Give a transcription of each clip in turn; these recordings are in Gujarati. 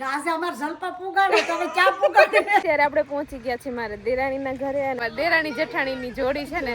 અત્યારે આપણે પહોંચી ગયા છીએ મારા દેરાણીના ઘરે અને દેરાણી જેઠાણીની જોડી છે ને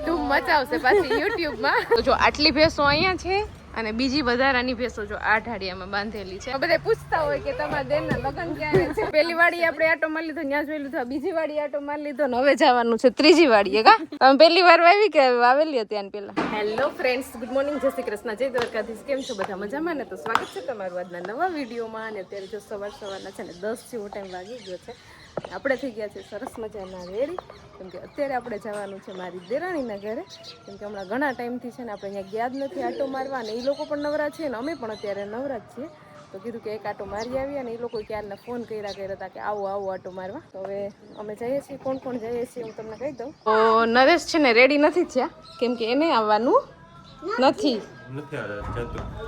ધૂમ મચાવશે પાછી યુટ્યુબમાં. તો જો આટલી ભેંસો અહીંયા છે અને બીજી વધારાની ભેંસો જો આ ઢાળિયામાં બાંધેલી છે. બધા પૂછતા હોય કે તમારા દેરના લગ્ન ક્યારે છે. પેલી વાડી આપણે આટો મારી લીધો, ત્યાં જોઈ લીધો, બીજી વાડી આટો મારી લીધો ને હવે જવાનું છે ત્રીજી વાડીએ. કા તમે પહેલી વાર વાવી કે વાવેલી હતી આને પેલા? હેલો ફ્રેન્ડ્સ, ગુડ મોર્નિંગ, જય શ્રી કૃષ્ણ, જય દ્વારકાધીશ. કેમ છો બધા? મજામાં ને? તો સ્વાગત છે તમારું આજના નવા વિડીયોમાં. અને અત્યારે જો સવારના છે ને 10 જેવો ટાઈમ વાગી ગયો છે. આપણે થઈ ગયા છે સરસ મજાના રેડી, કેમ કે અત્યારે આપણે જવાનું છે મારી દેરાણીના ઘરે. કેમ કે હમણાં ઘણા ટાઈમથી છે ને આપણે અહીંયા ગયા જ નથી આટો મારવા, અને એ લોકો પણ નવરા છે ને અમે પણ અત્યારે નવરા જ છીએ. તો કીધું કે એક આટો મારી આવીએ, અને એ લોકો ક્યારના ફોન કર્યા હતા કે આવો આટો મારવા. તો હવે અમે જઈએ છીએ. કોણ કોણ જઈએ છીએ હું તમને કહી દઉં. તો નરેશ છે ને રેડી નથી થયા, કેમ કે એને આવવાનું નથી.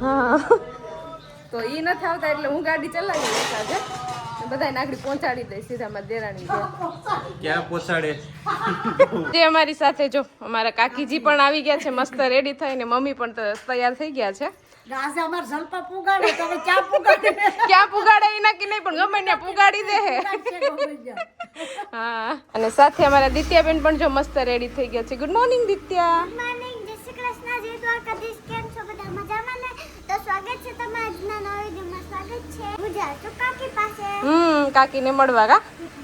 હા, તો એ નથી આવતા એટલે હું ગાડી ચલાવી લઈશ આજે. બધાને આગળ પહોંચાડી દઈશ સીધા મારા દેરાણી. ક્યાં પહોંચાડે? જે અમારી સાથે જો અમારા કાકીજી પણ આવી ગયા છે મસ્ત રેડી થઈને, મમ્મી પણ તૈયાર થઈ ગયા છે. ક્યાં પુગાડે એ નક્કી નહીં, પણ ગમે ત્યાં પુગાડી દે. હા, અને સાથે અમારા દિત્યાબેન પણ જો મસ્ત રેડી થઈ ગયા છે. Good morning Ditya. કાકીને મળવા. કા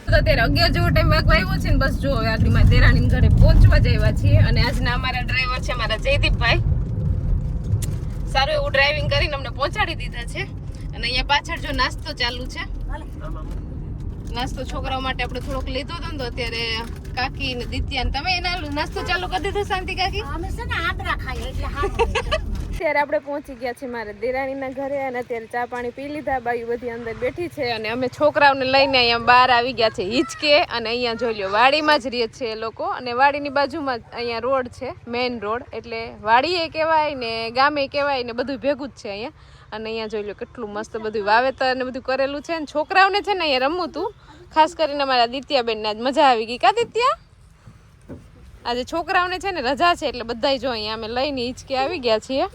તો અત્યારે 11 જેવો ટાઈમ વાગ્યો છે ને બસ જો હવે આગળ મારા દેરાણી ઘરે પહોંચવા જઈવા છીએ. અને આજના અમારા ડ્રાઈવર છે મારા જયદીપભાઈ. સારું એવું ડ્રાઇવિંગ કરીને અમને પહોંચાડી દીધા છે. અને અહીંયા પાછળ જો નાસ્તો ચાલુ છે. નાસ્તો છોકરાઓ માટે આપણે થોડોક લીધો હતો ને, તો અત્યારે કાકી ને દિત્યા તમે એના નાસ્તો ચાલુ કરી દીધો. શાંતિ કાકી અત્યારે આપણે પહોંચી ગયા છીએ મારા દેરાણીના ઘરે, અને અત્યારે ચા પાણી પી લીધા. બાયું બધી અંદર બેઠી છે, અને અમે છોકરાઓને લઈને અહીંયા બહાર આવી ગયા છે હિંચકે. અને અહીંયા જોઈ લો વાડીમાં જ રહે છે એ લોકો, અને વાડીની બાજુમાં અહીંયા રોડ છે, મેઇન રોડ, એટલે વાડીએ કહેવાય ને ગામે કહેવાય ને બધું ભેગું જ છે અહીંયા. અને અહીંયા જોઈ લો કેટલું મસ્ત બધું વાવેતર ને બધું કરેલું છે. ને છોકરાઓને છે ને અહીંયા રમવું તું, ખાસ કરીને મારા દિત્યાબેન ને આજ મજા આવી ગઈ. કા દિત્યા? આજે છોકરાઓને છે ને રજા છે એટલે બધા જો અહીંયા અમે લઈને હિંચકે આવી ગયા છીએ.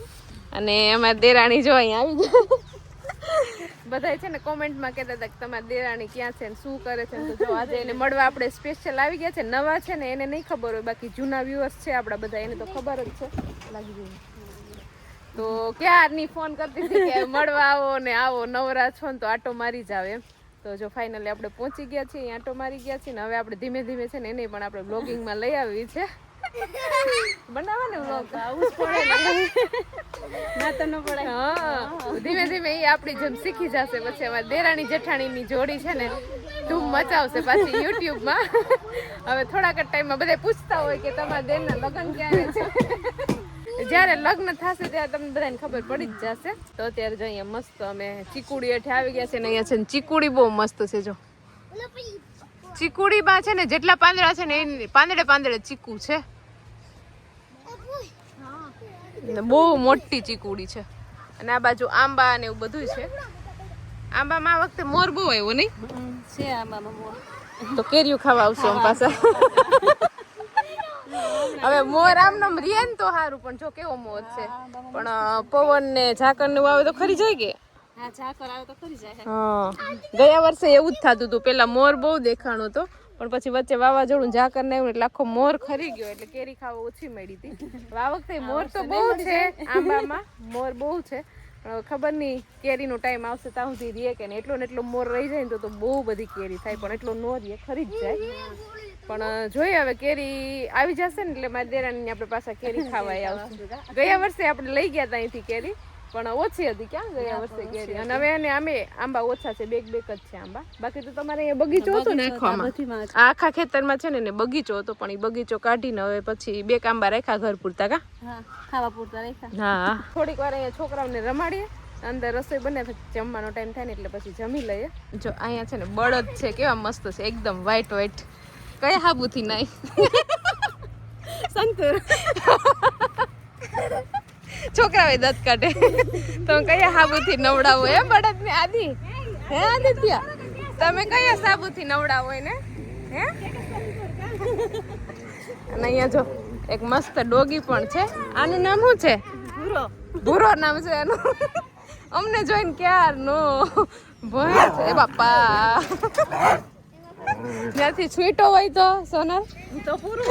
અને અમારા દેરાણી જો અહીંયા આવી ગયા. બધા છે ને કોમેન્ટમાં કહેતા હતા કે તમારા દેરાણી ક્યાં છે ને શું કરે છે. તો જો આજે એને મળવા આપણે સ્પેશિયલ આવી ગયા છે. નવા છે ને એને નહીં ખબર હોય, બાકી જૂના વ્યુઅર્સ છે આપણા બધા, એને તો ખબર જ છે. લાગી ગયું તો ક્યારની ફોન કરતી હતી કે મળવા આવો ને આવો, નવરા છો ને તો આટો મારી જાવ એમ. તો જો ફાઇનલી આપણે પહોંચી ગયા છીએ, આટો મારી ગયા છીએ. ને હવે આપણે ધીમે ધીમે છે ને એને પણ આપણે બ્લોગિંગમાં લઈ આવી છે. બનાવવા ને વ્લોગ આવું જ પડે ના તો ન પડે. હા, ધીમે ધીમે એ આપણી જેમ શીખી જશે. પછી અમારી દેરાણી જેઠાણીની જોડી છે ને ધૂમ મચાવશે પાછી યુટ્યુબમાં. હવે થોડાક જ ટાઈમમાં બધા પૂછતા હોય કે તમારા દેરના લગ્ન ક્યારે છે. જ્યારે લગ્ન થશે ત્યારે તમને બધાને ખબર પડી જ જશે. તો અત્યારે જો અહીંયા મસ્ત અમે ચીકુડી હેઠે આવી ગયા છે, ને અહીંયા છે ને ચીકુડી બહુ મસ્ત છે. જો ચીકુડીમાં છે ને જેટલા પાંદડા છે ને એ પાંદડે પાંદડે ચીકુ છે, બહુ મોટી ચીકુડી છે. અને આ બાજુ આંબા ને એવું બધું છે. આંબામાં આ વખતે મોર બહુ આવ્યો નહીં છે. આંબામાં મોર તો કેરીઓ ખાવા આવશું આમ પાછા. હવે મોર આમ નામ રીએ ને તો સારું, પણ જો કેવો મોર છે. પણ પવન ને ઝાકર ને આવે તો ખરી જાય કે? હા, ઝાકર આવે તો ખરી જાય. હા, ગયા વર્ષે એવું જ થતું હતું. પેલા મોર બહુ દેખાણો હતો, પણ પછી વચ્ચે વાવાઝોડું ઝાકર ને એટલે આખો મોર ખરી ગયો, એટલે કેરી ખાવા ઓછી મળી હતી. આ વખતે મોર તો બહુ છે, આંબામાં મોર બહુ છે. પણ ખબર નહીં કેરીનો ટાઈમ આવશે ત્યાં સુધી રીએ કે ને એટલો મોર રહી જાય ને તો બહુ બધી કેરી થાય, પણ એટલો નો રીએ, ખરી જ જાય. પણ જોઈએ હવે કેરી આવી જશે ને એટલે મારી દેરાણી આપણે પાછા કેરી ખાવા આવશે. ગયા વર્ષે આપણે લઈ ગયા હતા અહીંથી કેરી, પણ ઓછી હતી. ક્યાં ગયા વર્ષે કેરી? અને હવે એને આમે આંબા ઓછા છે, બે જ છે આંબા. બાકી તો તમારે અહીંયા બગીચો હતો ને આખા ખેતરમાં છે ને બગીચો હતો, પણ એ બગીચો કાઢીને હવે પછી 2 આંબા રાખ્યા ઘર પૂરતા. કા ખાવા પૂરતા રાખ્યા. હા, થોડીક વાર અહીંયા છોકરાઓને રમાડીએ, અંદર રસોઈ બને, જમવાનો ટાઈમ થાય ને એટલે પછી જમી લઈએ. જો અહીંયા છે ને બળદ છે, કેવા મસ્ત છે, એકદમ વ્હાઈટ વ્હાઈટ. કયા હાબુથી નાઈ શંકર છોકરાઓ દંત કાઢે. તમે કયા સાબુથી નવડાવો હે બળદ ને? આદિ હે આદિત્ય, તમે કયા સાબુથી નવડાવો ને હે? અને અહીંયા જો એક મસ્ત ડોગી પણ છે. આનું નામ શું છે? ભૂરો. ભૂરો નામ છે એનું. અમને જોઈને ક્યારનો ભય છે એ બાપા. ત્યાંથી છૂટો હોય તો સોનલ તો પૂરું.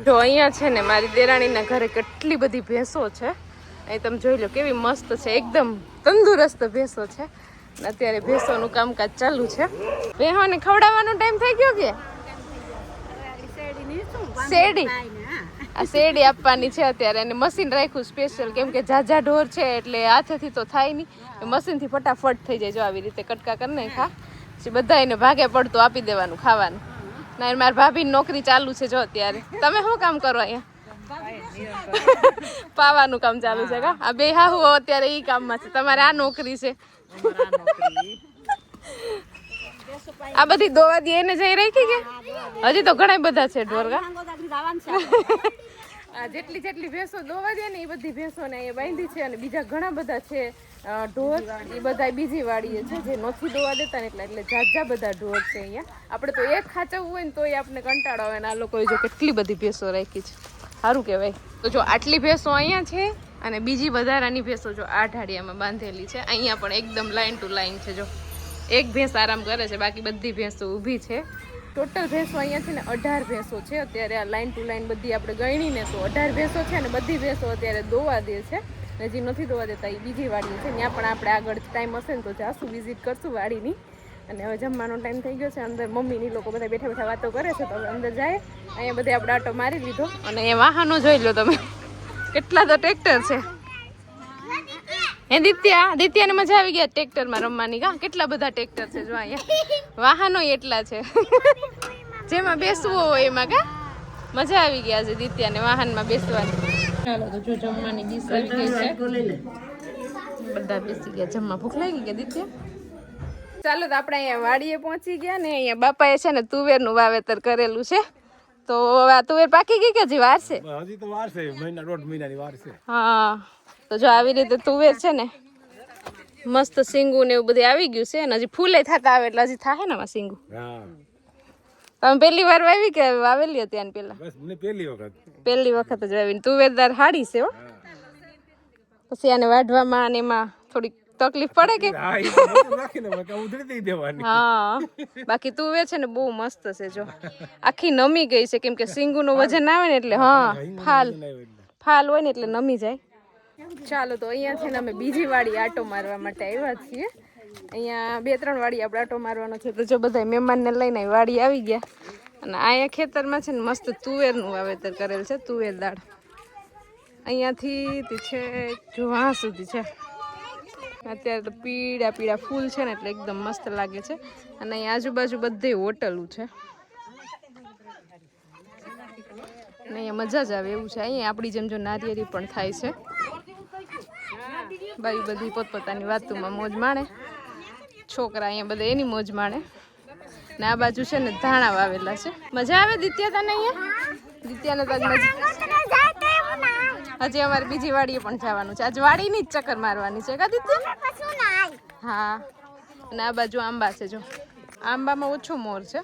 જો અહીંયા છે ને મારી દેરાણીના ઘરે કેટલી બધી ભેંસો છે. અહીં તમે જોઈ લો કેવી મસ્ત છે, એકદમ તંદુરસ્ત ભેંસો છે. અત્યારે ભેંસોનું કામકાજ ચાલુ છે. ભેંસોને ખવડાવવાનો ટાઈમ થઈ ગયો કે શેરડી? આ શેરડી આપવાની છે અત્યારે, અને મશીન રાખ્યું સ્પેશિયલ, કેમ કે ઝાઝા ઢોર છે એટલે હાથેથી તો થાય નહીં, મશીનથી ફટાફટ થઈ જાય. જો આવી રીતે કટકા કરી નાખા પછી બધા એને ભાગે પડતું આપી દેવાનું ખાવાનું. ના મારી ભાભીની નોકરી ચાલુ છે જો અત્યારે. તમે શું કામ કરો અહીંયા? પાવાનું કામ ચાલુ છે કા? આ બે હાહુ અત્યારે ઈ કામમાં છે, તમારે આ નોકરી છે. આ બધી દોવા દી એને જઈ રહી કે હજી તો ઘણા બધા છે ઢોરગા. આ જેટલી જેટલી ભેંસો દોવા દે ને એ બધી ભેંસો ને અહીંયા બાંધી છે, અને બીજા ઘણા બધા છે ઢોર, એ બધા બીજી વાડીએ છે જે નથી દોવા દેતા ને એટલે જાજા બધા ઢોર છે અહીંયા. આપણે તો એક ખાચવવું હોય ને તોય આપણે કંટાળો આવે, ને આ લોકોએ જો કેટલી બધી ભેંસો રાખી છે, સારું કહેવાય. તો જો આટલી ભેંસો અહીંયા છે, અને બીજી વધારાની ભેંસો જો આ ઢાળિયામાં બાંધેલી છે. અહીંયા પણ એકદમ લાઈન ટુ લાઈન છે. જો એક ભેંસ આરામ કરે છે, બાકી બધી ભેંસો ઊભી છે. ટોટલ ભેંસો અહીંયા છે ને 18 ભેંસો છે અત્યારે. આ લાઈન ટુ લાઈન બધી આપણે ગણીને તો 18 ભેંસો છે, અને બધી ભેંસો અત્યારે દોવા દે છે. હજી નથી દોવા દેતા એ બીજી વાડી છે, ત્યાં પણ આપણે આગળ ટાઈમ હશે ને તો જાશું, વિઝિટ કરશું વાડીની. અને હવે જમવાનો ટાઈમ થઈ ગયો છે. અંદર મમ્મીની લોકો બધા બેઠા બેઠા વાતો કરે છે, તો હવે અંદર જાય. અહીંયા બધે આપણે આટો મારી લીધો, અને અહીંયા વાહનો જોઈ લો તમે, કેટલા તો ટ્રેક્ટર છે. હે દિત્યાને મજા આવી ગયા ટ્રેક્ટરમાં રમવાની કા? કેટલા બધા ટ્રેક્ટર છે જો અહીંયા, વાહનો એટલા છે. જેમાં બેસવું હોય એમાં કા મજા આવી ગયા છે દિત્યાને વાહનમાં બેસવાની. ચાલો તો જો જમવાની ડીશ આવી ગઈ છે, બધા બેસી ગયા જમવા. ભૂખ લાગી ગયા દિત્યા? ચાલો તો આપણે અહીંયા વાડીએ પહોંચી ગયા ને અહીંયા બાપાએ છે ને તુવેરનું વાવેતર કરેલું છે. તો આ તુવેર પાકી ગઈ કે હજી વાર છે? હજી તો વાર છે, મહિના 1.5 મહિનાની વાર છે. હા તો જો આવી રીતે તુવેર છે ને મસ્ત સિંગુ ને એવું બધું આવી ગયું છે, અને હજી ફૂલે થતા આવે એટલે હજી થાય ને સિંગુ. હા તમે પહેલી વાર વાવી કે વાવેલી હતી આને પહેલા? બસ મને પહેલી વખત જ વાવી. તુવેરદાર હાડી છે હો. પછી આને વાઢવામાં અને એમાં થોડીક તકલીફ પડે કે? હા બાકી તુવેર છે ને બહુ મસ્ત છે. જો આખી નમી ગઈ છે, કેમ કે સિંગુનું વજન આવે ને એટલે. હા ફાલ હોય ને એટલે નમી જાય. ચાલો તો અહીંયા છે ને અમે બીજી વાડી આટો મારવા માટે આવ્યા છીએ. અહીંયા 2-3 વાડી આપણે આટો મારવાનો છે. તો જો બધા મહેમાનને લઈને વાડી આવી ગયા, અને અહીંયા ખેતરમાં છે ને મસ્ત તુવેરનું વાવેતર કરેલ છે, તુવેર દાળ. અહીંયાથી છે જો વાં સુધી છે. અત્યારે તો પીળા પીળા ફૂલ છે ને એટલે એકદમ મસ્ત લાગે છે. અને અહીં આજુબાજુ બધે હોટલું છે, અને અહીંયા મજા જ આવે એવું છે. અહીંયા આપણી જેમ જો નારિયેળી પણ થાય છે. બાઈ બધી પોતપોતાની વાતોમાં મોજ માણે, છોકરા અહીંયા બધા એની મોજ માણે. ને આ બાજુ છે ને ધાણા વાવેલા છે. મજા આવે દિત્યા તને અહીંયા? દિત્યાને તો મજા. હજી અમારે બીજી વાડીએ પણ જવાનું છે. આજ વાડીની જ ચક્કર મારવાની છે કા દિત્યા? હા. અને આ બાજુ આંબા છે. જો આંબામાં ઓછો મોર છે,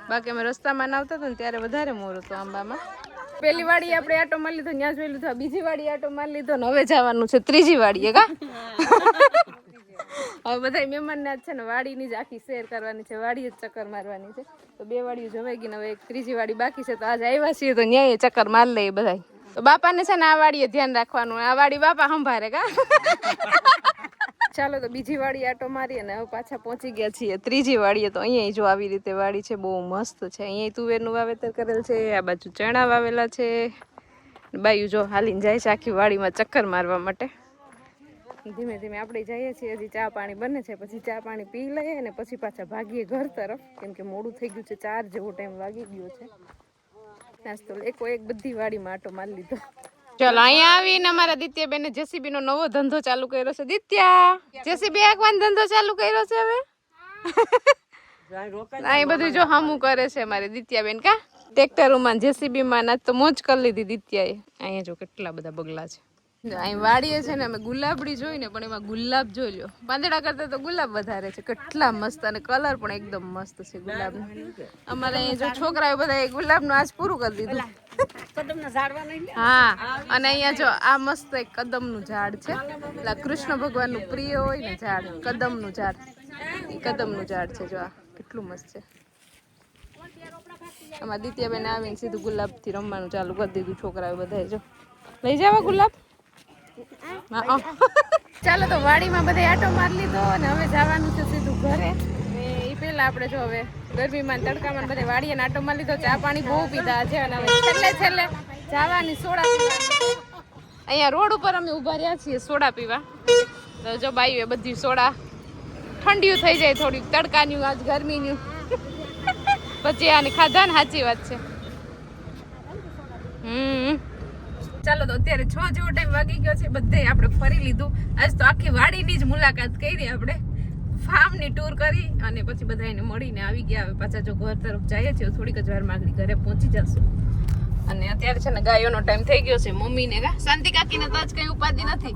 બાકી અમે રસ્તામાં આવતા હતા ને ત્યારે વધારે મોર હતો આંબામાં. પેલી વાડી આપણે આટો મારી લીધો, ત્યાં જોઈ લીધો. બીજી વાડી આટો મારી લીધો ને હવે જવાનું છે ત્રીજી વાડીએ કા? હવે બધા મહેમાનને આજ છે ને વાડીની જ આખી શેર કરવાની છે, વાડીએ જ ચક્કર મારવાની છે. તો 2 વાડીઓ જવાઈ ગઈ ને હવે એક ત્રીજી વાડી બાકી છે. તો આજે આવ્યા છીએ તો ન્યાય ચક્કર મારી લઈએ બધા. તો બાપાને છે ને આ વાડીએ ધ્યાન રાખવાનું, આ વાડી બાપા સંભાળે કા? ચાલો તો બીજી વાડી આટો મારી અને હવે પાછા પહોંચી ગયા છીએ ત્રીજી વાડીએ. તો અહીંયા જો આવી રીતે વાડી છે, બહુ મસ્ત છે. અહીંયા તુવેરનું વાવેતર કરેલ છે, આ બાજુ ચણા વાવેલા છે. બાયું જો હાલીને જાય છે આખી વાડીમાં ચક્કર મારવા માટે. ધીમે ધીમે આપણે જઈએ છીએ, હજી ચા પાણી બને છે, પછી ચા પાણી પી લઈએ અને પછી પાછા ભાગીએ ઘર તરફ, કેમ કે મોડું થઈ ગયું છે. 4 જેવો ટાઈમ વાગી ગયો છે. નાસ્તો એક બધી વાડીમાં આટો મારી લીધો. ચાલો અહીંયા આવીને અમારા દિત્યાબેને જેસીબી નો નવો ધંધો ચાલુ કર્યો છે. દિત્યા જેસીબી હાંકવાનો ધંધો ચાલુ કર્યો છે હવે. અહીં બધું જો હમું કરે છે મારી દિત્યાબેન કા? ટ્રેક્ટરોમાં જેસીબી માં ના તો મોજ કરી લીધી દિત્યાએ. અહીંયા જો કેટલા બધા બગલા છે જો અહીં વાડીએ છે ને અમે ગુલાબડી જોઈને પણ એમાં ગુલાબ જોઈ લ્યો પાંદડા કરતા તો ગુલાબ વધારે છે કેટલા મસ્ત અને કલર પણ એકદમ મસ્ત છે ગુલાબનો અમારે અહીં જો છોકરાઓ બધા ગુલાબનું આજ પૂરું કરી દીધું હા અને અહીંયા જો આ મસ્ત એક કદમનું ઝાડ છે એટલે કૃષ્ણ ભગવાનનું પ્રિય હોય ને ઝાડ કદમનું ઝાડ એ કદમનું ઝાડ છે જો આ કેટલું મસ્ત છે આમાં દિત્યાબેન આવીને સીધું ગુલાબથી રમવાનું ચાલુ કરી દીધું છોકરાઓ બધાએ જો લઈ જાવ ગુલાબ ચાલો તો વાડીમાં બધા આટો મારી લીધો અને હવે જવાનું છે સીધું ઘરે એ પહેલા આપણે જો હવે ગરમીમાં તડકામાં બધા વાડીએ આટો મારી લીધો ચા પાણી બહુ પીધા છે અને હવે છેલ્લે જવાની સોડા પીવા અહીંયા રોડ ઉપર અમે ઊભા રહ્યા છીએ સોડા પીવા તો જો બાઈ બધી સોડા ઠંડીયું થઈ જાય થોડીક તડકાની આજ ગરમીની પછી આને ખાધા ને સાચી વાત છે ચાલો તો અત્યારે 6 જેવો ટાઈમ વાગી ગયો છે બધે આપણે ફરી લીધું આજ તો આખી વાડીની જ મુલાકાત કરી આપણે ફાર્મની ટૂર કરી અને પછી બધા એને મળીને આવી ગયા હવે પાછા જો ઘર તરફ જઈએ છીએ થોડીક જ વારમાં આગળ ઘરે પહોંચી જશું અને અત્યારે છે ને ગાયોનો ટાઈમ થઈ ગયો છે મમ્મીને શાંતિ કાકીને તો આજ કઈ ઉપાધિ નથી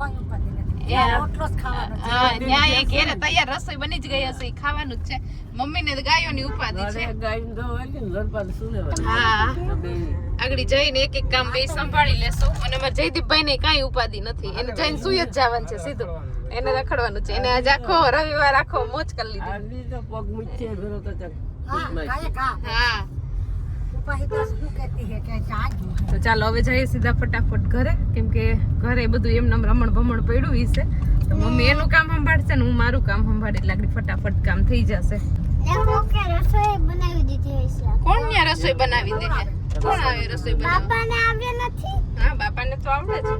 તૈયાર રસોઈ બની જ ગઈ હશે ખાવાનું જ છે મમ્મીને ગાયોની ઉપાધિ છે હા આગળ જઈને એક કામ બે સંભાળી લેશું અને અમારે જયદીપભાઈ ને કઈ ઉપાધિ નથી એને જઈને સુઈ જ જવાનું છે સીધું એને રખડવાનું છે એને આજે આખો રવિવાર આખો મોજ કરી લીધી હા તો ચાલો હવે જઈએ સીધા ફટાફટ ઘરે કેમ કે ઘરે બધું એમને રમણ ભમણ પડ્યું છે તો મમ્મી એનું કામ સંભાળશે ને હું મારું કામ સંભાળી એટલે આગળ ફટાફટ કામ થઈ જશે કોણ ત્યાં રસોઈ બનાવી દે કોણ આવે રસોઈ હા બાપાને તો આવડે છે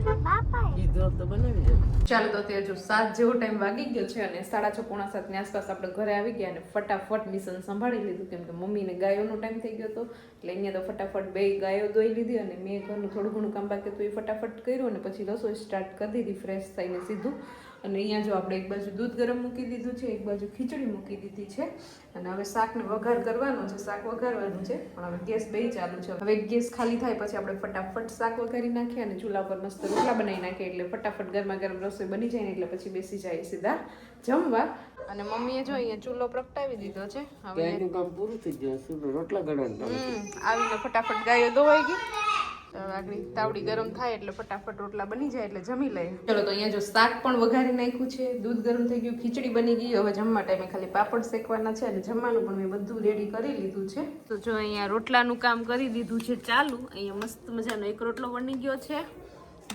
ચાલો તો અત્યારે જો 7 જેવો ટાઈમ વાગી ગયો છે અને 6:30 પોણા 7 ની આસપાસ આપણે ઘરે આવી ગયા અને ફટાફટ મિશન સંભાળી લીધું કેમ કે મમ્મીને ગાયોનો ટાઈમ થઈ ગયો હતો એટલે અહીંયા તો ફટાફટ 2 ગાયો દોઈ લીધી અને મેં ઘરનું થોડું ઘણું કામ બાકી હતું એ ફટાફટ કર્યું અને પછી રસોઈ સ્ટાર્ટ કરી દીધી ફ્રેશ થઈને સીધું અને અહીંયા જો આપણે એક બાજુ દૂધ ગરમ મૂકી દીધું છે એક બાજુ ખીચડી મૂકી દીધી છે અને હવે શાકને વઘાર કરવાનો છે શાક વઘારવાનું છે પણ હવે ગેસ બે ચાલુ છે હવે ગેસ ખાલી થાય પછી આપણે ફટાફટ શાક વઘારી નાખીએ અને ચૂલા પર મસ્ત રોટલા બનાવી નાખીએ એટલે ફટાફટ ગરમા ગરમ રસોઈ બની જાય ને એટલે પછી બેસી જાય સીધા જમવા અને મમ્મીએ જો અહીંયા ચૂલો પ્રગટાવી દીધો છે હવે કામ પૂરું થઈ ગયું રોટલા ગળવાનું આવીને ફટાફટ ગાયો ધોવાઈ ગઈ આગળ તાવડી ગરમ થાય એટલે ફટાફટ રોટલા બની જાય એટલે જમી લઈએ ચલો તો અહીંયા જો શાક પણ વઘારી નાખ્યું છે દૂધ ગરમ થઈ ગયું ખીચડી બની ગઈ હવે જમવા ટાઈમે ખાલી પાપડ શેકવાના છે અને જમવાનું પણ મેં બધું રેડી કરી લીધું છે તો જો અહીંયા રોટલાનું કામ કરી દીધું છે ચાલુ અહીંયા મસ્ત મજાનો એક રોટલો બની ગયો છે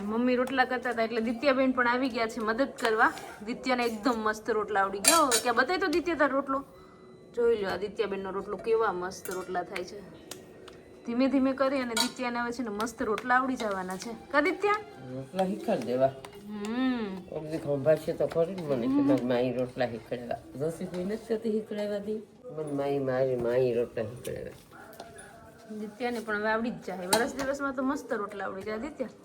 મમ્મી રોટલા કરતા હતા એટલે દિત્યાબેન પણ આવી ગયા છે મદદ કરવા દિત્યાને એકદમ મસ્ત રોટલા આવડી ગયા ક્યાં બતાવી તો દિત્યા તાર રોટલો જોઈ લો આ દિત્યાબેનનો રોટલો કેવા મસ્ત રોટલા થાય છે ધીમે ધીમે કરી અને દિત્યાને હવે છે ને મસ્ત રોટલા આવડી જવાના છે કા દિત્યા રોટલા શીખવાડ દેવા ઓબજી ખંભાશે તો ખરી મને કે માઈ રોટલા શીખવાડવા દોસી કોઈ નથી શીખવાડવા દી મને માઈ રોટલા શીખવાડવા દિત્યાને પણ હવે આવડી જ જાય વર્ષ દિવસમાં તો મસ્ત રોટલા આવડી જાય દિત્યા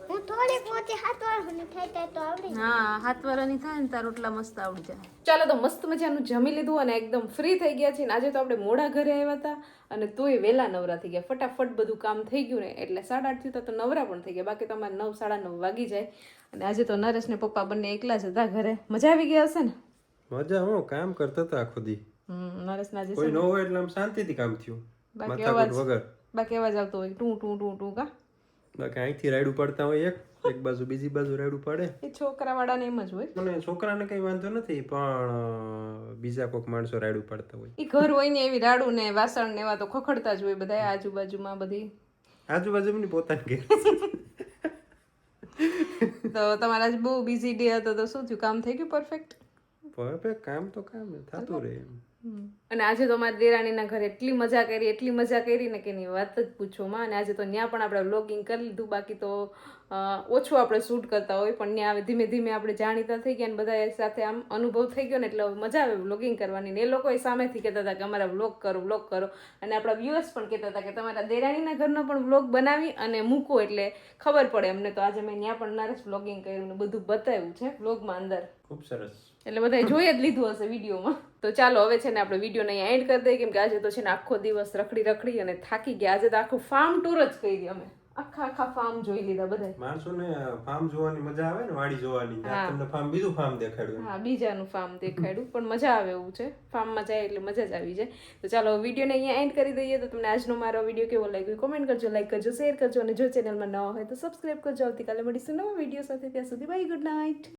હું થોડી પોતે 7 વર્ષની થાય તો આવડી હા 7 વર્ષની થાય ને તાર રોટલા મસ્ત આવડી જાય ચાલો તો મસ્ત મજાનું જમી લીધું અને એકદમ ફ્રી થઈ ગયા છે ને આજે તો આપણે મોડા ઘરે આવ્યા હતા અને તોય વહેલા નવરા થઈ ગયા ફટાફટ બધું કામ થઈ ગયું ને એટલે 8:30 થી તો નવરા પણ થઈ ગયા બાકી તો અમારે 9 9:30 વાગી જાય અને આજે તો નરેશ ને પપ્પા બંને એકલા જ હતા ઘરે મજા આવી ગઈ હશે ને મજા હું કામ કરતા હતા આખો દી નરેશ ના જે કોઈ ન હોય એટલે આમ શાંતિથી કામ થયું બાકી અવાજ આવતો હોય ટુ ટુ ટુ ટુ કા બાકી અહીંથી રાઈડ ઉપાડતા હોય એક બાજુ બીજી બાજુ રાઈડ ઉપાડે એ છોકરા વાળાને એમ જ હોય મને છોકરાને કઈ વાંધો નથી પણ બીજા કોઈક માણસો રાઈડ ઉપાડતા હોય એ ઘર હોય ને એવી રાડું ને વાસણ ને એવા તો ખખડતા જ હોય બધા આજુબાજુમાં બધી આજુબાજુની પોતાની ઘેર તો તમારા આજ બહુ બિઝી ડે હતો તો શું થયું કામ થઈ ગયું પરફેક્ટ કામ તો કામ થતું રહે અને આજે તો અમારા દેરાણીના ઘરે એટલી મજા કરી ને કે એની વાત જ પૂછો માં અને આજે તો ત્યાં પણ આપણે વ્લોગિંગ કરી લીધું બાકી તો ઓછું આપણે શૂટ કરતા હોય પણ ત્યાં હવે ધીમે ધીમે આપણે જાણીતા થઈ ગયા ને બધા સાથે આમ અનુભવ થઈ ગયો ને એટલે મજા આવે વ્લોગિંગ કરવાની ને એ લોકો સામેથી કહેતા હતા કે અમારા વ્લોગ કરો અને આપણા વ્યુઅર્સ પણ કહેતા હતા કે તમારા દેરાણીના ઘરનો પણ વ્લોગ બનાવી અને મૂકો એટલે ખબર પડે અમને તો આજે મેં ત્યાં પણ નરેશ વ્લોગિંગ કર્યું ને બધું બતાવ્યું છે વ્લોગમાં અંદર ખૂબ સરસ એટલે બધા જોઈ જ લીધું હશે વિડીયોમાં તો ચાલો હવે છે ને આપણે વિડીયોને અહીંયા એન્ડ કરી દઈએ કેમ કે આજે તો છે ને આખો દિવસ રખડી અને થાકી ગયા આજે તો આખું ફાર્મ ટૂર જ કરી અમે આખા ફાર્મ જોઈ લીધા બધા. માણસોને ફાર્મ જોવાની મજા આવે ને વાડી જોવાની. આ તમને ફાર્મ બીજું ફાર્મ દેખાડ્યું. હા, બીજાનું ફાર્મ દેખાડ્યું, પણ મજા આવે એવું છે. ફાર્મમાં જાય એટલે મજા જ આવી જાય. તો ચાલો વિડીયોને અહીંયા એન્ડ કરી દઈએ. તો તમને આજનો મારો વિડીયો કેવો લાગ્યો કોમેન્ટ કરજો, લાઈક કરજો, શેર કરજો, અને જો ચેનલમાં નવા હોય તો સબસ્ક્રાઈબ કરજો. આવતીકાલે મળીશું નવા વિડીયો સાથે. ત્યાં સુધી બાય, ગુડ નાઇટ.